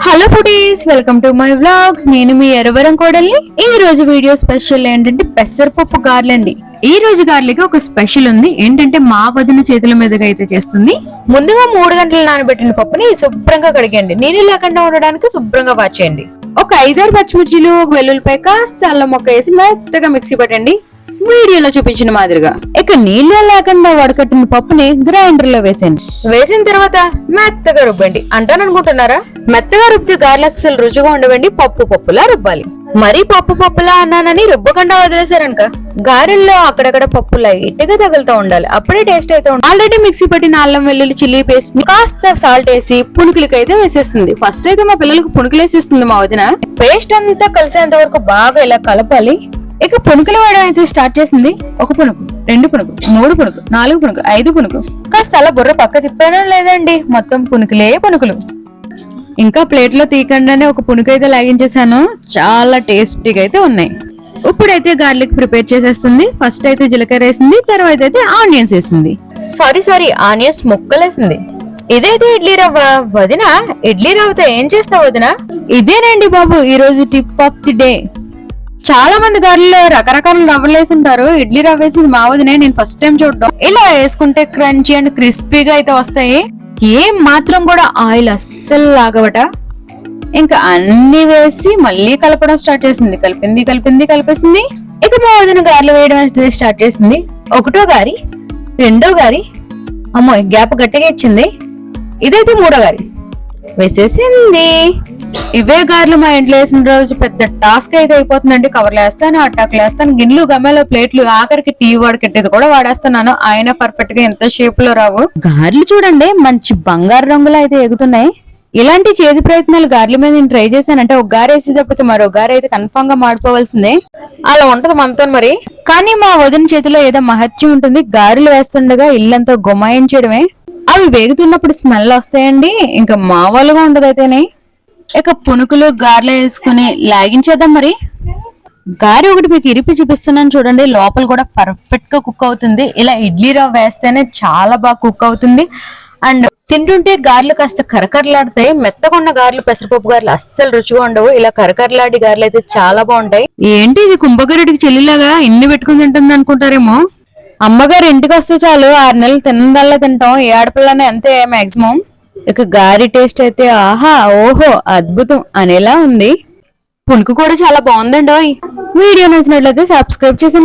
Hello foodies, welcome to my vlog. నేను మీ ఎరవరం కోడల్ని. ఈ రోజు వీడియో స్పెషల్ ఏంటంటే పెసరపప్పు గార్లండి. ఈ రోజు గార్లకి ఒక స్పెషల్ ఉంది. ఏంటంటే మా వదిన చేతుల మీదుగా అయితే చేస్తుంది. ముందుగా 3 గంటలు నానబెట్టిన పప్పుని శుభ్రంగా కడిగండి. నీళ్ళు లేకుండా ఉండడానికి శుభ్రంగా వాచేయండి. ఒక 5-6 పచ్చిమిర్చిలు, ఒక వెల్లుల్లిపాయ, కాస్త అల్లం మొక్క వేసి మెత్తగా మిక్సీ పట్టండి, వీడియోలో చూపించిన మాదిరిగా. ఇక నీళ్ళు లేకుండా వడకట్టిన పప్పుని గ్రైండర్ లో వేసేయండి. వేసిన తర్వాత మెత్తగా రుబ్బండి. అంటాననుకుంటున్నారా? మెత్తగా రుబ్బితే గారెలు అస్సలు రుచిగా ఉండవండి. పప్పులా రుబ్బాలి. మరీ పప్పులా అన్నానని రుబ్బకుండా వదిలేసారనుక గారెల్లో అక్కడక్కడ పప్పు లైట్ గా తగులుతూ ఉండాలి. అప్పుడే టేస్ట్ అయితే ఉండాలి. ఆల్రెడీ మిక్సీ పట్టిన అల్లం వెల్లుల్లి చిల్లీ పేస్ట్ ని కాస్త సాల్ట్ వేసి పుణుకులకైతే వేసేస్తుంది. ఫస్ట్ అయితే మా పిల్లలకు పుణుకులు వేసేస్తుంది మా వదిన. పేస్ట్ అంతా కలిసేంత వరకు బాగా ఇలా కలపాలి. ఇక పుణుకులు వేయడం అయితే స్టార్ట్ చేసింది. 1 పుణుకు, 2 పుణుకు, 3 పుణుకు, 4 పుణుకు, 5 పుణుకు. కాస్త అలా బుర్ర పక్క తిప్పానో లేదండి, మొత్తం పుణుకులు. ఇంకా ప్లేట్ లో తీయకుండానే 1 పుణుకు అయితే లాగించేసాను. చాలా టేస్టీగా అయితే ఉన్నాయి. ఇప్పుడైతే గార్లిక్ ప్రిపేర్ చేసేస్తుంది. ఫస్ట్ అయితే జీలకర్ర వేసింది, తర్వాత అయితే ఆనియన్స్ వేసింది. సారీ ఆనియన్స్ ముక్కలేసింది. ఇదైతే ఇడ్లీ రవ్వ. వదిన, ఇడ్లీ రవ్వతో ఏం చేస్తావు వదిన? ఇదేనండి బాబు ఈ రోజు టిప్ ఆఫ్ ది డే. చాలా మంది గారెల్లో రకరకాల రవ్వలు వేసి ఉంటారు. ఇడ్లీ రవ్వ వేసింది మా వదినే, నేను ఫస్ట్ టైం చూడడం. ఇలా వేసుకుంటే క్రంచీ అండ్ క్రిస్పీగా అయితే వస్తాయి. ఏం మాత్రం కూడా ఆయిల్ అస్సలు లాగవట. ఇంకా అన్ని వేసి మళ్ళీ కలపడం స్టార్ట్ చేసింది. కలిపేసింది. ఇక మా వదిన గారెలు వేయడం స్టార్ట్ చేసింది. 1వ గారి, 2వ గారి, అమ్మో గ్యాప్ గట్టిగా ఇచ్చింది. ఇదైతే 3వ గారి వేసేసింది. ఇవే గారెలు మా ఇంట్లో వేసిన రోజు పెద్ద టాస్క్ అయితే అయిపోతుందండి. కవర్లు వేస్తాను, అట్టాకులు వేస్తాను, గిన్నెలు, గమ్మెలు, ప్లేట్లు, ఆఖరికి టీ వాడకట్టేది కూడా వాడేస్తున్నాను. ఆయన పర్ఫెక్ట్ గా ఎంత షేప్ లో రావు. గారెలు చూడండి మంచి బంగారు రంగులో అయితే ఎగుతున్నాయి. ఇలాంటి చేతి ప్రయత్నాలు గారెల మీద నేను ట్రై చేశానంటే ఒక గారె వేసేటప్పటికి మరో గారె అయితే కన్ఫామ్ గా మాడిపోవాల్సిందే. అలా ఉంటది మనతో మరి. కానీ మా వదిన చేతిలో ఏదో మహత్యం ఉంటుంది. గారెలు వేస్తుండగా ఇల్లంతా గుమాయించడమే. అవి వేగుతున్నప్పుడు స్మెల్ వస్తాయండి, ఇంకా మామూలుగా ఉండదు అయితేనే. ఇక పునుకులు గారెలు వేసుకుని లాగించేద్దాం మరి. గారె ఒకటి మీకు ఇరిపి చూపిస్తున్నాను చూడండి. లోపల కూడా పర్ఫెక్ట్ గా కుక్ అవుతుంది. ఇలా ఇడ్లీ రవ్వ వేస్తేనే చాలా బాగా కుక్ అవుతుంది. అండ్ తింటుంటే గారెలు కాస్త కరకరలాడతాయి. మెత్తకున్న గారెలు, పెసరపప్పు గారెలు అస్సలు రుచిగా ఉండవు. ఇలా కరకరలాడి గారెలు అయితే చాలా బాగుంటాయి. ఏంటి ఇది కుంభకరుడికి చెల్లిలాగా ఇన్ని పెట్టుకుని తింటుంది అనుకుంటారేమో. అమ్మగారు ఇంటికి వస్తే చాలు 6 నెలలు తిన్నదల్లా తింటాం. ఏ ఆడపిల్లనే అంతే మాక్సిమం. ఇక గారి టేస్ట్ అయితే ఆహా ఓహో అద్భుతం అనేలా ఉంది. పునుకు కూడా చాలా బాగుందండి. వీడియో నచ్చినట్లయితే సబ్స్క్రైబ్ చేసి